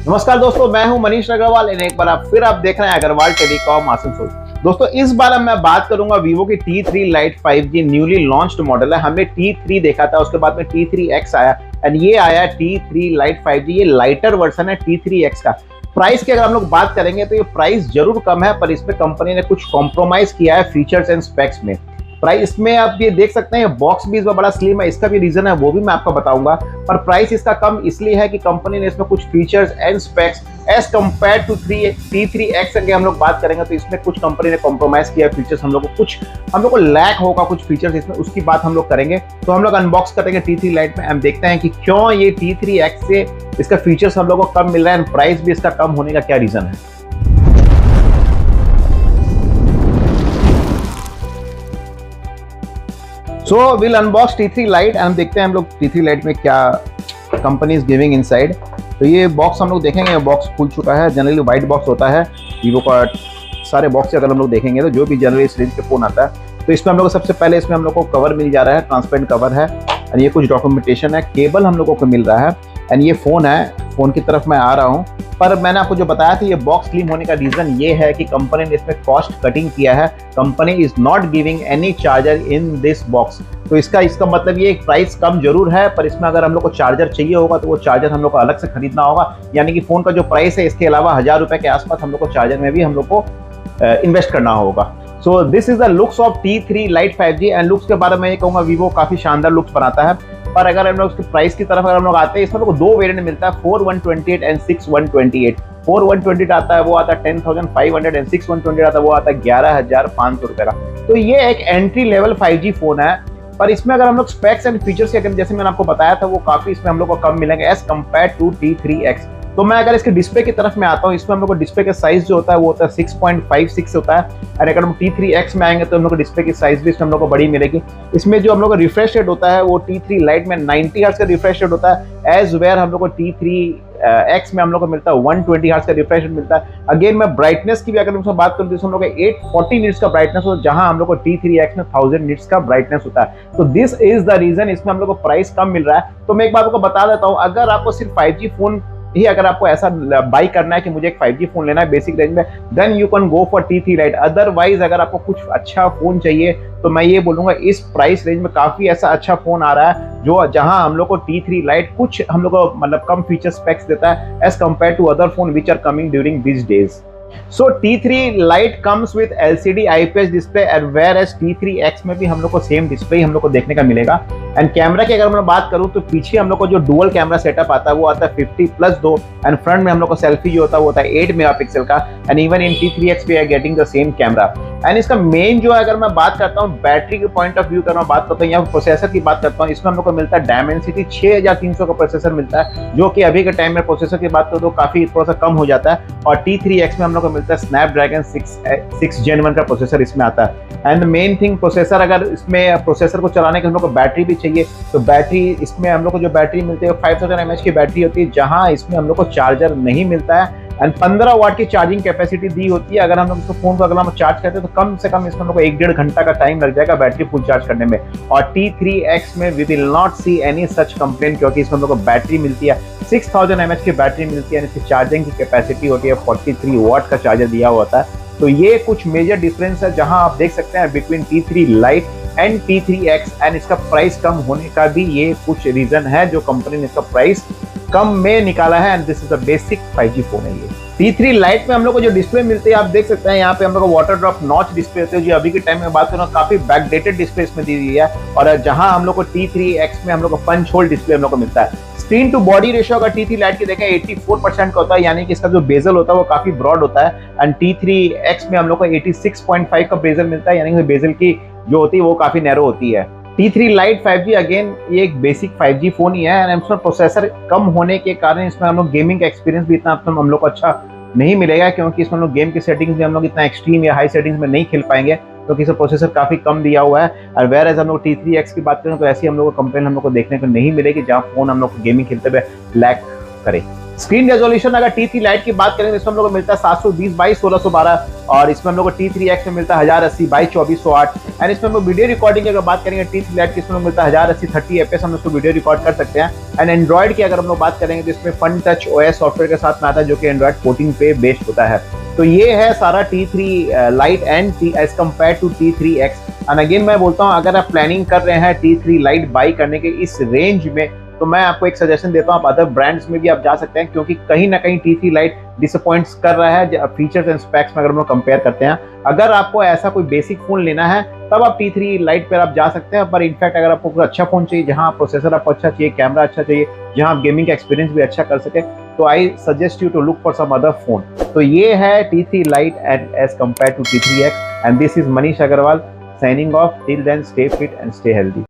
नमस्कार दोस्तों, मैं हूं मनीष अग्रवाल। एक बार फिर आप देख रहे हैं अग्रवाल टेलीकॉम आसनसोल। दोस्तों, इस बार मैं बात करूंगा वीवो की T3 Lite 5G newly launched model है। हमने T3 देखा था, उसके बाद में T3X आया एंड ये आया T3 Lite 5G। ये लाइटर वर्जन है T3X का। प्राइस की अगर हम लोग बात करेंगे तो ये प्राइस जरूर कम है, पर इसमें कंपनी ने कुछ कॉम्प्रोमाइज किया है फीचर्स एंड स्पेक्स में। प्राइस में आप ये देख सकते हैं, बॉक्स भी इसमें बड़ा स्लिम है। इसका भी रीजन है, वो भी मैं आपको बताऊंगा। पर प्राइस इसका कम इसलिए है कि कंपनी ने इसमें कुछ features and specs as compare to T3X की हम लोग बात करेंगे तो इसमें कुछ कंपनी ने कॉम्प्रोमाइज किया फीचर्स। हम लोग को लैक होगा कुछ फीचर्स इसमें, उसकी बात हम लोग करेंगे। तो हम लोग अनबॉक्स करेंगे T3 Lite में। हम देखते हैं कि क्यों ये T3X से इसका फीचर्स हम लोग को कम मिल रहा है, प्राइस भी इसका कम होने का क्या रीजन है। So will unbox T3 Lite and देखते हैं हम लोग T3 Lite में क्या कंपनी इज गिविंग इनसाइड। तो ये बॉक्स हम लोग देखेंगे, बॉक्स खुल चुका है। जनरली वाइट बॉक्स होता है वीवो का। सारे बॉक्स अगर हम लोग देखेंगे तो जो भी जनरली इस रेंज के फोन आता है, तो इसमें हम लोग सबसे पहले इसमें हम लोग को कवर मिल जा रहा है, ट्रांसपेरेंट कवर है एंड ये कुछ डॉक्यूमेंटेशन है। केबल हम लोगों को मिल रहा है एंड ये फोन है। फोन की तरफ मैं आ रहा हूँ, पर मैंने आपको जो बताया था ये बॉक्स स्लिम होने का रीजन ये है कि कंपनी ने इसमें कॉस्ट कटिंग किया है। Company is not giving any charger in this box. तो इसका मतलब ये प्राइस कम जरूर है, पर इसमें अगर हम लोग को चार्जर चाहिए होगा तो वो चार्जर हम लोग को अलग से खरीदना होगा। यानी कि फोन का जो प्राइस है इसके अलावा 1000 रुपए के आसपास हम लोग को चार्जर में भी हम लोग को इन्वेस्ट करना होगा। So this is the looks of T3 Lite 5G and looks के बारे में ये कहूंगा वीवो काफी शानदार लुक्स बनाता है। पर अगर हम लोग उसके प्राइस की तरफ अगर हम लोग आते हैं, इसमें लोग दो वेरिएंट मिलता है, 4128 एंड 6128। 4128 आता है वो आता है 10,500 एंड 6128 आता है वो आता है 11,500 रुपए का। तो ये एक एंट्री लेवल 5G फोन है। पर इसमें अगर हम लोग स्पेक्स एंड फीचर्स के जैसे मैंने आपको बताया था, वो काफी इसमें हम लोग को कम मिलेंगे एज कम्पेयर टू T3X। तो मैं अगर इसके डिस्प्ले की तरफ में आता हूँ, इसमें हम लोग को डिस्प्ले का साइज जो होता है वो होता है 6.56 होता है। और अगर हम T3X में आएंगे तो हम लोग को डिस्प्ले की साइज भी इसमें हम लोग को बड़ी मिलेगी। इसमें जो हम लोग का रिफ्रेश रेट होता है वो T3 Lite में 90 हर्ट्ज का रिफ्रेश रेट होता है, एज वेयर हम लोग को T3X में हम लोग को मिलता है 120 हर्ट्ज का रिफ्रेश रेट मिलता है। अगेन मैं ब्राइटनेस की भी अगर हम बात करूँ तो हम लोग 840 निट्स का ब्राइटनेस होता है, जहां हम लोग को T3X में 1000 निट्स का ब्राइटनेस होता है। तो दिस इज द रीजन इसमें हम लोग को प्राइस कम मिल रहा है। तो मैं एक बात आपको बता देता हूँ, अगर आपको सिर्फ 5G फोन ही अगर आपको ऐसा बाई करना है कि मुझे एक 5G फोन लेना है बेसिक रेंज में, then you can go for T3 Lite। Otherwise अगर आपको कुछ अच्छा फोन चाहिए तो मैं ये बोलूंगा इस प्राइस रेंज में काफी ऐसा अच्छा फोन आ रहा है जो जहां हम लोग को T3 Lite कुछ हम लोग को मतलब कम फीचर स्पेक्स देता है as compare to other phone which are coming during this days. So T3 Lite comes with LCD IPS display and whereas T3X में भी हम लोग को सेम डिस्प्ले हम लोग को देखने का मिलेगा। एंड कैमरा की अगर मैं बात करूं तो पीछे हम लोग को जो डुअल कैमरा सेटअप आता है वो आता है 50+2 एंड फ्रंट में हम लोग को सेल्फी जो होता है वो होता है 8 मेगापिक्सल का। And even in T3X we are getting the same camera. And इसका मेन जो है अगर मैं बात करता हूँ बैटरी के पॉइंट ऑफ व्यू करना बात करता हूँ या प्रोसेसर की बात करता हूँ, इसमें हम लोग को मिलता है Dimensity 6300 का प्रोसेसर मिलता है, जो कि अभी के टाइम में प्रोसेसर की बात करो तो काफी थोड़ा सा कम हो जाता है। और T3X में हम लोग को मिलता है Snapdragon 6 Gen 1 का प्रोसेसर इसमें आता है। एंड मेन थिंग प्रोसेसर, अगर इसमें प्रोसेसर को चलाने के हम लोग को बैटरी भी चाहिए, तो बैटरी इसमें हम लोग को जो बैटरी मिलती है 5000 mAh की बैटरी होती है, जहां इसमें हम लोग को चार्जर नहीं मिलता है। एंड 15 वाट की चार्जिंग कैपेसिटी दी होती है। अगर हम लोग इसको फोन को अगर हम चार्ज करते हैं तो कम से कम इसमें हम लोग को 1-1.5 घंटा का टाइम लग जाएगा बैटरी फुल चार्ज करने में। और T3X में we will not see any such complaint, क्योंकि इसमें हम लोग को बैटरी मिलती है 6000 mAh की बैटरी मिलती है। इसकी चार्जिंग की कैपेसिटी होती है 43 वाट का चार्जर दिया होता है। तो ये कुछ मेजर डिफरेंस है जहां आप देख सकते हैं between T3 Lite and T3X। And इसका प्राइस कम होने का भी ये कुछ रीजन है जो कंपनी ने इसका प्राइस कम में निकाला है। And this is the basic 5G phone है ये। T3 Lite में हम लोग को जो डिस्प्ले मिलती है आप देख सकते हैं, यहाँ पे हम लोग को वाटर ड्रॉप नॉच डिस्प्ले होती है, जो अभी के टाइम में बात करूँ काफी बैकडेटेड डिस्प्ले इसमें दी गई है। और जहां हम लोग को T3X में हम लोग को पंच होल डिस्प्ले हम लोग को मिलता है। स्क्रीन टू बॉडी रेशियो अगर T3 Lite की देखें 84% का होता है, यानी कि इसका जो बेजल होता है वो काफी ब्रॉड होता है। एंड T3X में हम लोग को 86.5 का बेजल मिलता है, यानी कि बेजल की जो होती है वो काफी नैरो होती है। T3 Lite 5G अगेन ये एक बेसिक 5G फोन ही है। एंड इसमें प्रोसेसर कम होने के कारण इसमें हम लोग गेमिंग का एक्सपीरियंस भी इतना हम लोग को अच्छा नहीं मिलेगा, क्योंकि इसमें हम लोग गेम की सेटिंग्स भी हम लोग इतना एक्सट्रीम या हाई सेटिंग्स में नहीं खेल पाएंगे, क्योंकि इसका प्रोसेसर काफी कम दिया हुआ है। और वेयर एज हम लोग T3X की बात करें तो ऐसी हम लोग को कंप्लेन हम लोग को देखने को नहीं मिलेगी जहां फोन हम लोग गेमिंग खेलते हुए लैग करे। स्क्रीन रेजोल्यूशन अगर T3 लाइट की बात करें तो इसमें हम लोग को मिलता है 720 बाई 1612 और इसमें हम लोग को T3X में मिलता है 1080 बाई 2408 एंड इसमें हम लोग वीडियो रिकॉर्डिंग की अगर बात करेंगे T3 लाइट की इसमें मिलता है 1080 30 fps हम इसको वीडियो रिकॉर्ड कर सकते हैं एंड एंड्रॉइड की अगर हम लोग बात करेंगे तो इसमें फन टच OS सॉफ्टवेयर के साथ में आता है जो कि एंड्रॉइड 14 पे बेस्ड होता है। तो ये है सारा T3 lite and as compare to T3X and again मैं बोलता हूँ अगर आप प्लानिंग कर रहे हैं T3 लाइट बाई करने के इस रेंज में तो मैं आपको एक सजेशन देता हूँ आप अदर ब्रांड्स में भी आप जा सकते हैं क्योंकि कहीं ना कहीं T3 लाइट डिसअपॉइंट्स कर रहा है फीचर्स एंड स्पेक्स में अगर हम लोग कंपेयर करते हैं। अगर आपको ऐसा कोई बेसिक फोन लेना है तब आप T3 लाइट पर आप जा सकते हैं, पर इनफैक्ट अगर आपको कोई अच्छा फोन चाहिए जहां प्रोसेसर आपको अच्छा चाहिए, कैमरा अच्छा चाहिए, जहां आप गेमिंग का एक्सपीरियंस भी अच्छा कर सके तो I suggest you to look for some other phone. तो ये है T3 lite as compare to T3X and this is Manish Agarwal signing off. Till then stay fit and stay healthy.